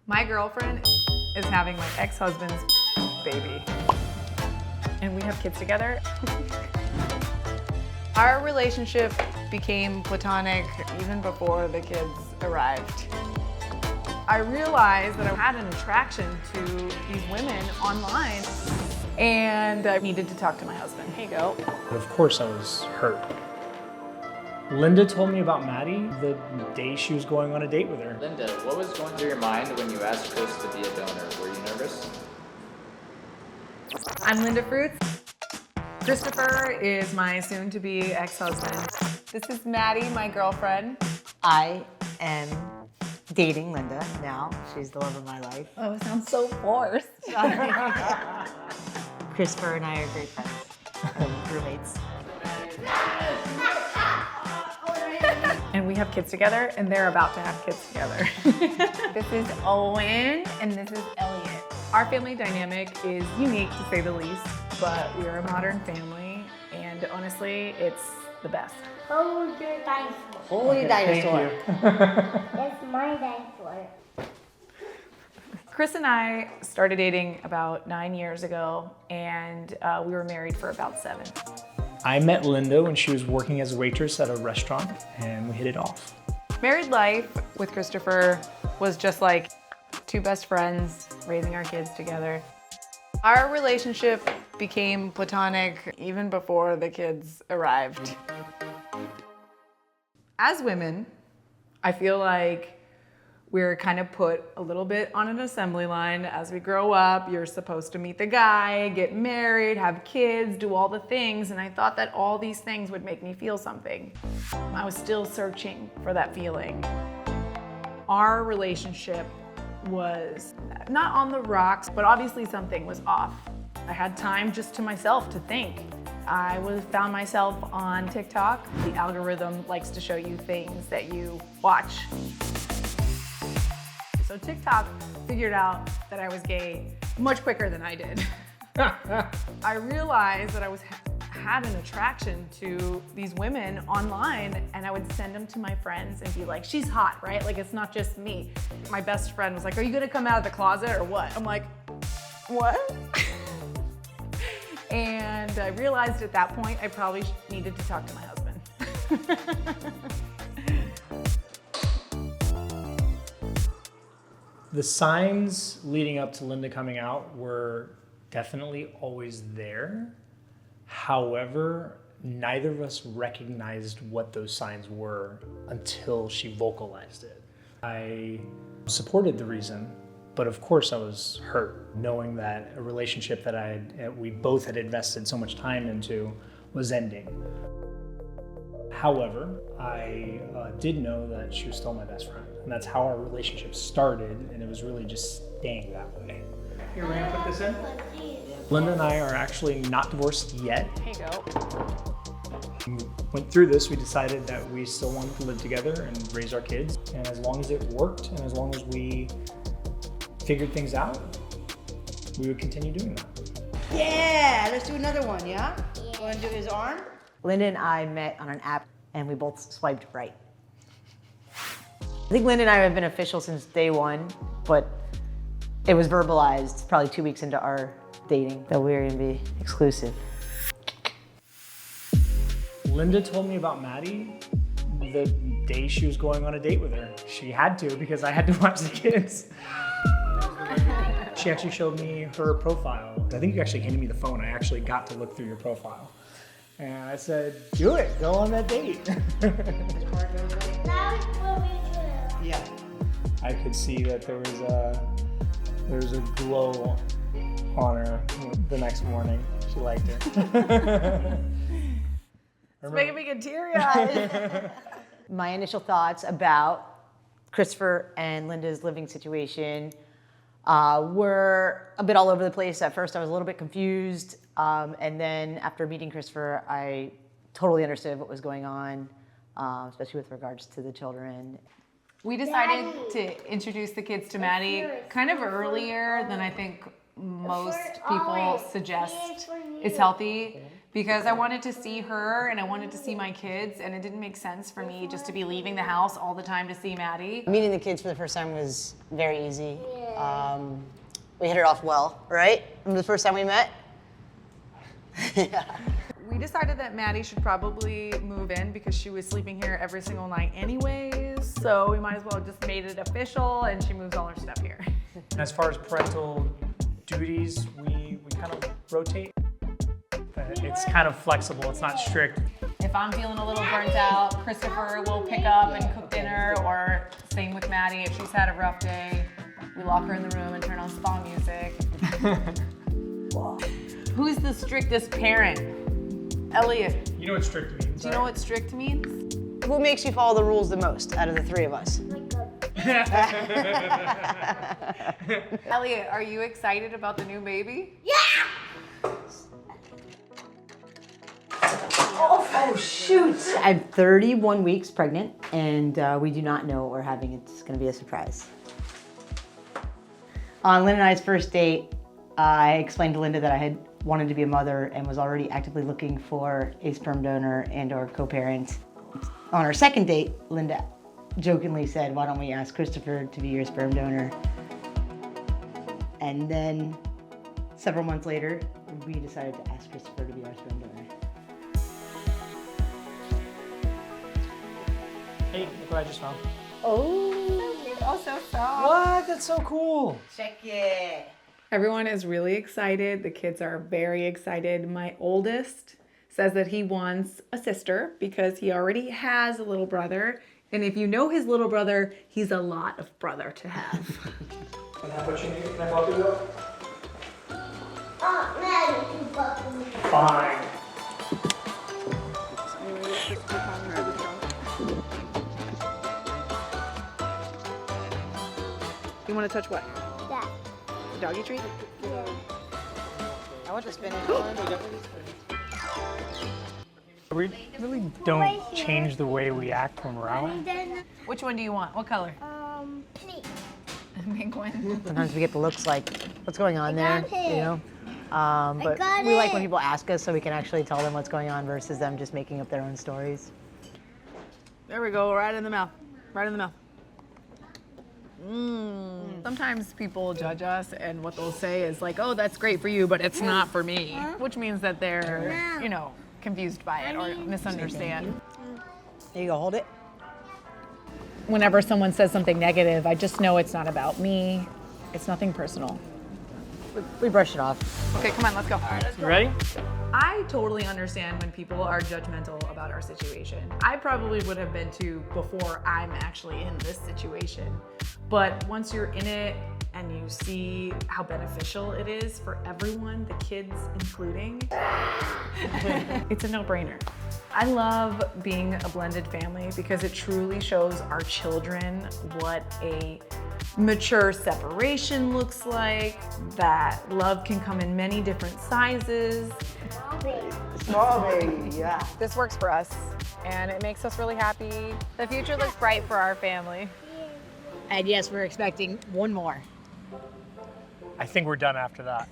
My girlfriend is having my ex-husband's baby. And we have kids together. Our relationship became platonic even before the kids arrived. I realized that I had an attraction to these women online and I needed to talk to my husband. Here you go. Of course I was hurt. Linda told me about Maddy the day she was going on a date with her. Linda, what was going through your mind when you asked Chris to be a donor? Were you nervous? I'm Linda Fruits. Christopher is my soon-to-be ex-husband. This is Maddy, my girlfriend. I am dating Linda now. She's the love of my life. Oh, it sounds so forced. Christopher and I are great friends and roommates. And we have kids together, and they're about to have kids together. This is Owen, and this is Elliot. Our family dynamic is unique, to say the least, but we're a modern family, and honestly, it's the best. Hold your dinosaur. Holy dinosaur. That's my dinosaur. Chris and I started dating about 9 years ago, and we were married for about 7. I met Linda when she was working as a waitress at a restaurant, and we hit it off. Married life with Christopher was just like 2 best friends raising our kids together. Our relationship became platonic even before the kids arrived. As women, I feel like we're kind of put a little bit on an assembly line. As we grow up, you're supposed to meet the guy, get married, have kids, do all the things, and I thought that all these things would make me feel something. I was still searching for that feeling. Our relationship was not on the rocks, but obviously something was off. I had time just to myself to think. I found myself on TikTok. The algorithm likes to show you things that you watch. So TikTok figured out that I was gay much quicker than I did. I realized that I had an attraction to these women online, and I would send them to my friends and be like, she's hot, right? Like, it's not just me. My best friend was like, are you gonna come out of the closet or what? I'm like, what? And I realized at that point, I probably needed to talk to my husband. The signs leading up to Linda coming out were definitely always there. However, neither of us recognized what those signs were until she vocalized it. I supported the reason, but of course I was hurt knowing that a relationship that we both had invested so much time into was ending. However, I did know that she was still my best friend, and that's how our relationship started, and it was really just staying that way. Here, we're gonna put this in. Linda and I are actually not divorced yet. Here you go. We went through this, we decided that we still wanted to live together and raise our kids, and as long as it worked, and as long as we figured things out, we would continue doing that. Yeah, let's do another one, yeah? You wanna do his arm? Linda and I met on an app and we both swiped right. I think Linda and I have been official since day one, but it was verbalized probably 2 weeks into our dating that we were gonna be exclusive. Linda told me about Maddy the day she was going on a date with her. She had to because I had to watch the kids. She actually showed me her profile. I think you actually handed me the phone. I actually got to look through your profile. And I said, do it, go on that date. Yeah. I could see that there was a glow on her the next morning. She liked it. It's making me get teary-eyed. My initial thoughts about Christopher and Linda's living situation were a bit all over the place. At first, I was a little bit confused. And then after meeting Christopher, I totally understood what was going on, especially with regards to the children. We decided to introduce the kids to Maddy kind of earlier than I think most people suggest is healthy, because I wanted to see her and I wanted to see my kids, and it didn't make sense for me just to be leaving the house all the time to see Maddy. Meeting the kids for the first time was very easy. We hit it off well, right? Remember the first time we met? We decided that Maddy should probably move in because she was sleeping here every single night anyways. So we might as well just made it official and she moves all her stuff here. As far as parental duties, we kind of rotate. It's kind of flexible, it's not strict. If I'm feeling a little burnt out, Christopher will pick up and cook dinner, or same with Maddy. If she's had a rough day, we lock her in the room and turn on spa music. Who's the strictest parent? Elliot. You know what strict means? Do you know what strict means? Who makes you follow the rules the most out of the three of us? Elliot, are you excited about the new baby? Oh shoot! I'm 31 weeks pregnant, and we do not know what we're having. It's going to be a surprise. On Lynn and I's first date, I explained to Linda that I had wanted to be a mother and was already actively looking for a sperm donor and/or co-parent. On our second date, Linda jokingly said, "Why don't we ask Christopher to be your sperm donor?" And then, several months later, we decided to ask Christopher to be our sperm donor. Hey, look what I just found. Oh, so soft. What? That's so cool. Check it. Everyone is really excited. The kids are very excited. My oldest says that he wants a sister because he already has a little brother. And if you know his little brother, he's a lot of brother to have. Can I have what you need? Can I help you though? Oh, Maddy, you got me. Fine. You want to touch what? That. The doggy treat? I want the spinach one. We really don't change the way we act when we're out. And then, Which one do you want? What color? pink. Pink one. Sometimes we get the looks like, what's going on there, got it. you know? But got we like when it. people ask us so we can actually tell them what's going on versus them just making up their own stories. There we go, right in the mouth. Right in the mouth. Sometimes people judge us and what they'll say is like, oh, that's great for you, but it's not for me. Which means that they're, you know, confused by it or misunderstand. There you go, hold it. Whenever someone says something negative, I just know it's not about me. It's nothing personal. We brush it off. Okay, come on, let's go. You ready? I totally understand when people are judgmental about our situation. I probably would have been too before I'm actually in this situation. But once you're in it and you see how beneficial it is for everyone, the kids including, it's a no-brainer. I love being a blended family because it truly shows our children what a mature separation looks like, that love can come in many different sizes. Strawberry, yeah. This works for us and it makes us really happy. The future looks bright for our family. And yes, we're expecting one more. I think we're done after that.